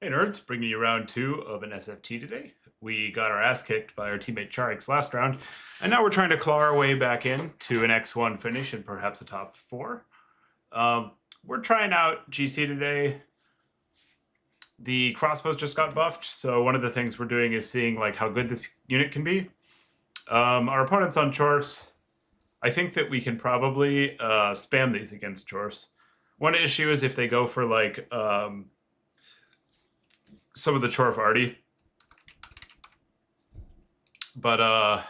Hey nerds, bringing you round 2 of an SFT today. We got our ass kicked by our teammate Charix last round, and now we're trying to claw our way back in to an X1 finish and perhaps a top 4. We're trying out GC today. The crossbows just got buffed, so one of the things we're doing is seeing like how good this unit can be. Our opponent's on chorfs. I think that we can probably spam these against chorfs. One issue is if they go for like some of the chorf arty. But I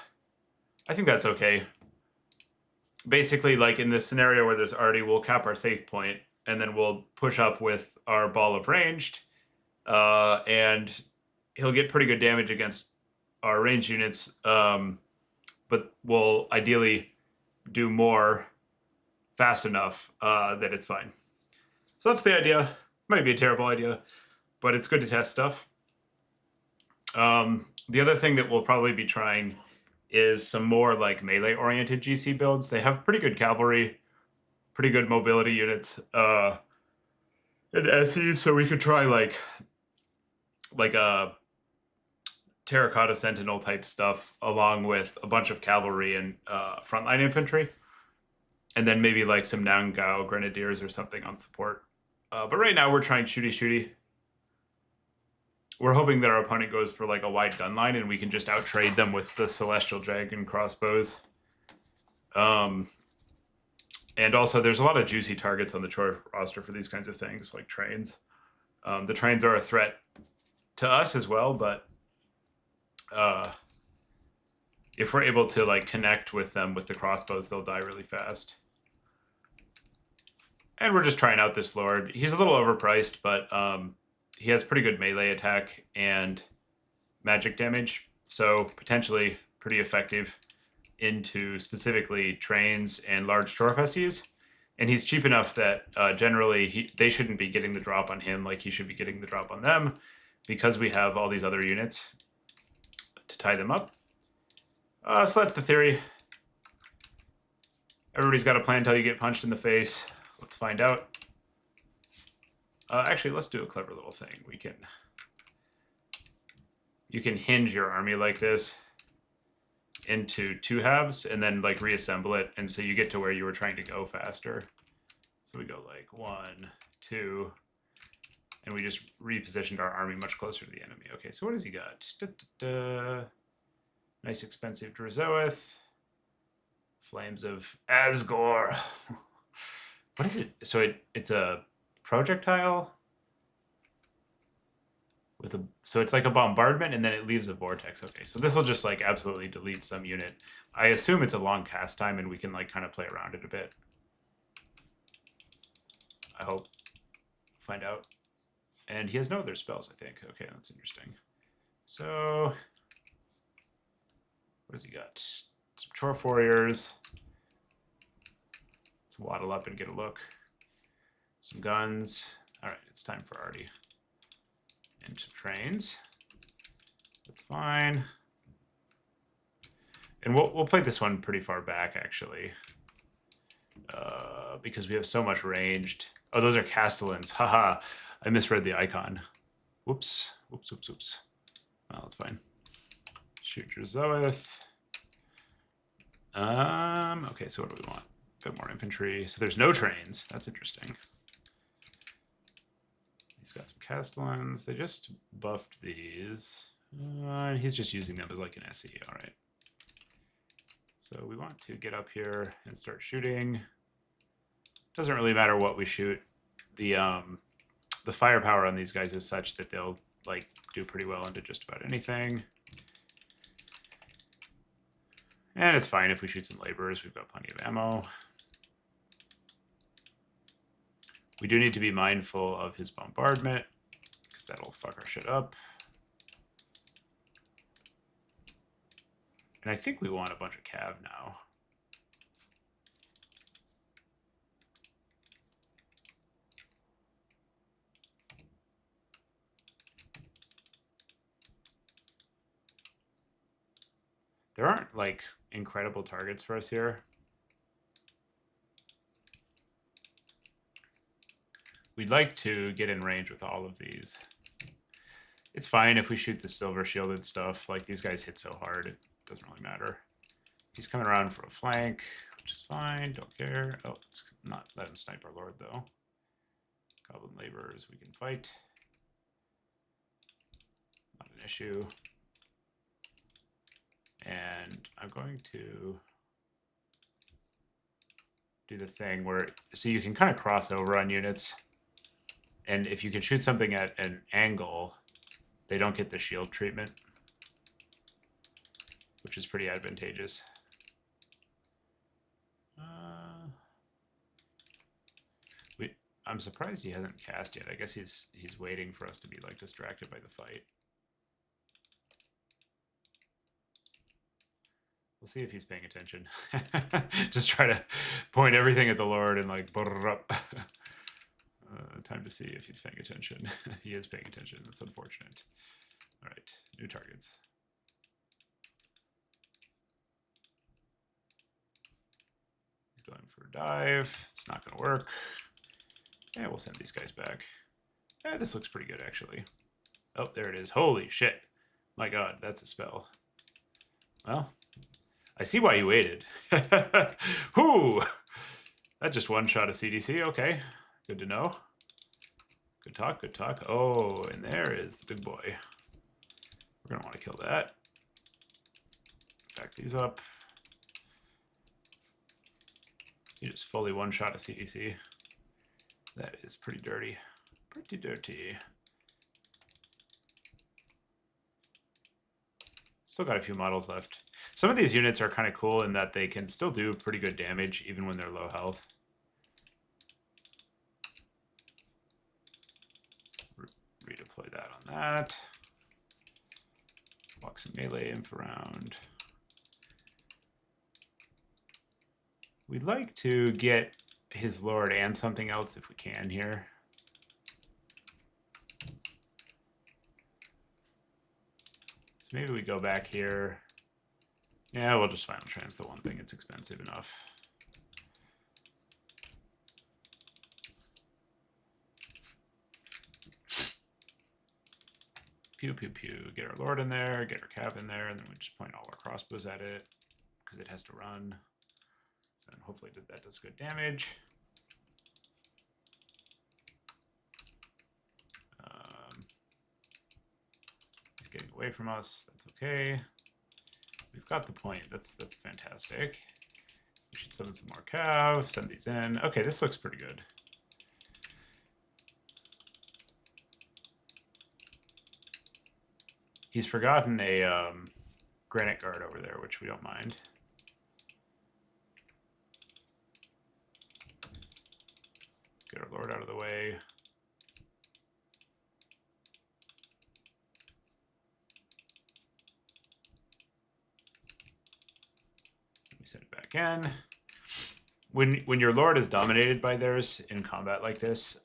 think that's okay. Basically, like in this scenario where there's arty, we'll cap our save point, and then we'll push up with our ball of ranged, and he'll get pretty good damage against our ranged units, but we'll ideally do more fast enough that it's fine. So that's the idea. Might be a terrible idea, but it's good to test stuff. The other thing that we'll probably be trying is some more like melee-oriented GC builds. They have pretty good cavalry, pretty good mobility units, and SEs, so we could try like a terracotta sentinel type stuff along with a bunch of cavalry and frontline infantry, and then maybe like some Nangao grenadiers or something on support. But right now we're trying shooty. We're hoping that our opponent goes for like a wide gun line and we can just outtrade them with the Celestial Dragon crossbows. And also there's a lot of juicy targets on the Chor roster for these kinds of things, like trains. The trains are a threat to us as well, but if we're able to like connect with them with the crossbows, they'll die really fast. And we're just trying out this Lord. He's a little overpriced, but he has pretty good melee attack and magic damage, so potentially pretty effective into specifically trains and large chorfs. And he's cheap enough that generally they shouldn't be getting the drop on him like he should be getting the drop on them, because we have all these other units to tie them up. So that's the theory. Everybody's got a plan until you get punched in the face. Let's find out. Actually, let's do a clever little thing. You can hinge your army like this into 2 halves and then like reassemble it, and so you get to where you were trying to go faster. So we go like 1, 2, and we just repositioned our army much closer to the enemy. Okay, so what has he got? Nice expensive Drazoeth. Flames of Asgore. What is it? So it's a projectile with a, so it's like a bombardment and then it leaves a vortex. Okay, so this will just like absolutely delete some unit. I assume it's a long cast time and we can like kind of play around it a bit. I hope. Find out. And he has no other spells, I think. Okay, that's interesting. So what has he got? Some Chorf Warriors. Let's waddle up and get a look. Some guns. All right, it's time for arty. And some trains. That's fine. And we'll play this one pretty far back, actually. Because we have so much ranged. Oh, those are Castellans. Haha, I misread the icon. Whoops. Well, that's fine. Shoot your Zoeth. Okay, so what do we want? A bit more infantry. So there's no trains. That's interesting. He's got some Castellans. They just buffed these. He's just using them as like an SE. All right. So we want to get up here and start shooting. Doesn't really matter what we shoot. The firepower on these guys is such that they'll like do pretty well into just about anything. And it's fine if we shoot some laborers. We've got plenty of ammo. We do need to be mindful of his bombardment, because that'll fuck our shit up. And I think we want a bunch of cav now. There aren't like incredible targets for us here. We'd like to get in range with all of these. It's fine if we shoot the silver shielded stuff. Like, these guys hit so hard, it doesn't really matter. He's coming around for a flank, which is fine. Don't care. Oh, let's not let him snipe our lord, though. Goblin laborers we can fight. Not an issue. And I'm going to do the thing where, so you can kind of cross over on units. And if you can shoot something at an angle, they don't get the shield treatment, which is pretty advantageous. I'm surprised he hasn't cast yet. I guess he's waiting for us to be like distracted by the fight. We'll see if he's paying attention. Just try to point everything at the Lord and like up. Time to see if he's paying attention. He is paying attention. That's unfortunate. All right, new targets. He's going for a dive. It's not going to work. Yeah, we'll send these guys back. Yeah, this looks pretty good, actually. Oh, there it is. Holy shit. My god, that's a spell. Well, I see why you waited. Whoo! That just one-shot a CDC. Okay, good to know. Good talk, good talk. Oh, and there is the big boy. We're going to want to kill that. Back these up. You just fully one-shot a CDC. That is pretty dirty. Pretty dirty. Still got a few models left. Some of these units are kind of cool in that they can still do pretty good damage even when they're low health. Redeploy that on that. Walk some melee inf around. We'd like to get his lord and something else if we can here. So maybe we go back here. Yeah, we'll just final trans the one thing. It's expensive enough. Pew, pew, pew. Get our lord in there, get our cav in there, and then we just point all our crossbows at it because it has to run. And hopefully that does good damage. He's getting away from us. That's okay. We've got the point. That's fantastic. We should summon some more cav. Send these in. Okay, this looks pretty good. He's forgotten a granite guard over there, which we don't mind. Get our lord out of the way. Let me send it back in. When your lord is dominated by theirs in combat like this,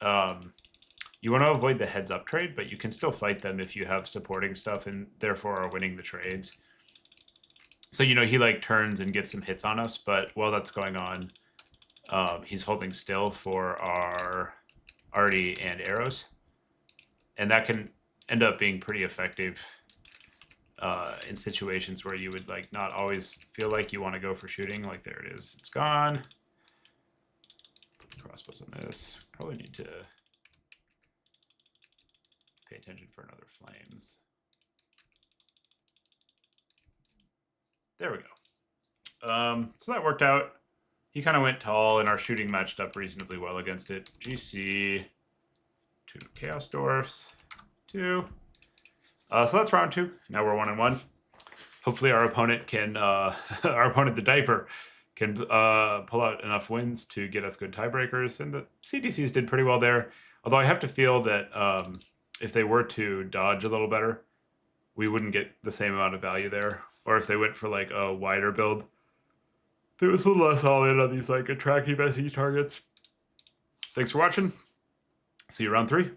you want to avoid the heads up trade, but you can still fight them if you have supporting stuff and therefore are winning the trades. So, you know, he like turns and gets some hits on us, but while that's going on, he's holding still for our arty and arrows. And that can end up being pretty effective in situations where you would like not always feel like you want to go for shooting. Like there it is, it's gone. Put the crossbows on this. Probably need to pay attention for another flames. There we go. So that worked out. He kind of went tall, and our shooting matched up reasonably well against it. GC, 2 Chaos Dwarfs, 2. So that's round 2. Now we're 1-1. Hopefully our opponent can, our opponent, the Diaper, can pull out enough wins to get us good tiebreakers. And the CDCs did pretty well there. Although I have to feel that if they were to dodge a little better, we wouldn't get the same amount of value there. Or if they went for like a wider build, there was a little less all in on these like attractive SE targets. Thanks for watching. See you round 3.